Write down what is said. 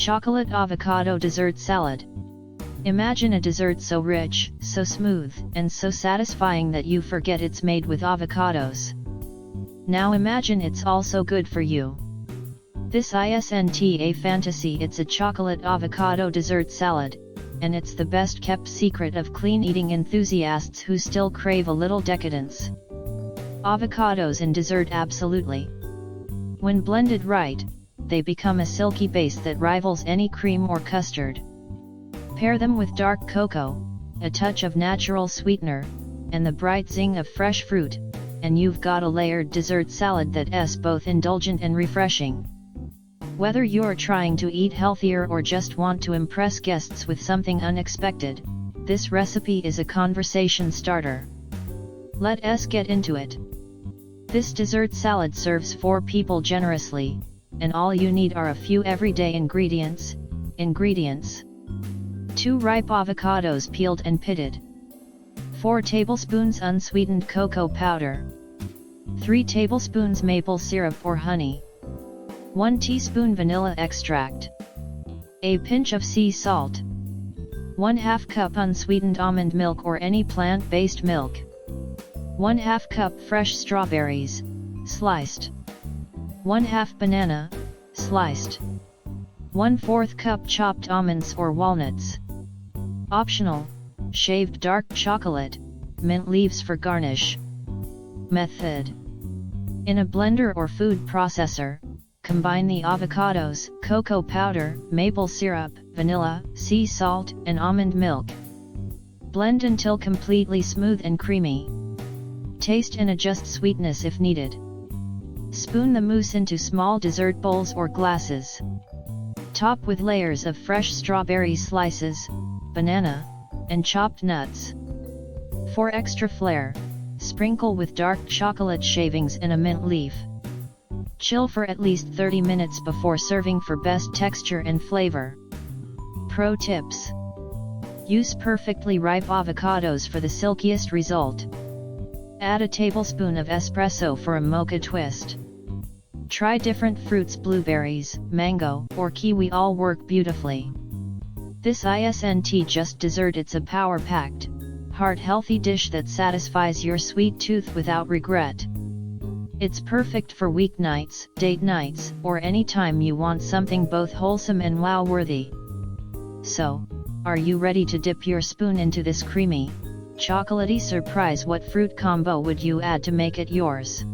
Chocolate Avocado Dessert Salad. Imagine a dessert so rich, so smooth, and so satisfying that you forget it's made with avocados. Now imagine it's also good for you. This isn't a fantasy, it's a chocolate avocado dessert salad, and it's the best kept secret of clean eating enthusiasts who still crave a little decadence. Avocados in dessert, absolutely. When blended right, they become a silky base that rivals any cream or custard. Pair them with dark cocoa, a touch of natural sweetener, and the bright zing of fresh fruit, and you've got a layered dessert salad that's both indulgent and refreshing. Whether you're trying to eat healthier or just want to impress guests with something unexpected, this recipe is a conversation starter. Let's get into it. This dessert salad serves 4 people generously, and all you need are a few everyday ingredients. 2 ripe avocados peeled and pitted. 4 tablespoons unsweetened cocoa powder. 3 tablespoons maple syrup or honey. 1 teaspoon vanilla extract. A pinch of sea salt. 1/2 cup unsweetened almond milk or any plant-based milk. 1/2 cup fresh strawberries, sliced. 1/2 banana, sliced. 1/4 cup chopped almonds or walnuts. Optional, shaved dark chocolate, mint leaves for garnish. Method: in a blender or food processor, combine the avocados, cocoa powder, maple syrup, vanilla, sea salt, and almond milk. Blend until completely smooth and creamy. Taste and adjust sweetness if needed. Spoon the mousse into small dessert bowls or glasses. Top with layers of fresh strawberry slices, banana, and chopped nuts. For extra flair, sprinkle with dark chocolate shavings and a mint leaf. Chill for at least 30 minutes before serving for best texture and flavor. Pro tips: use perfectly ripe avocados for the silkiest result. Add a tablespoon of espresso for a mocha twist. Try different fruits: blueberries, mango, or kiwi all work beautifully. This isn't just dessert, it's a power-packed, heart-healthy dish that satisfies your sweet tooth without regret. It's perfect for weeknights, date nights, or any time you want something both wholesome and wow-worthy. So, are you ready to dip your spoon into this creamy, chocolatey surprise? What fruit combo would you add to make it yours?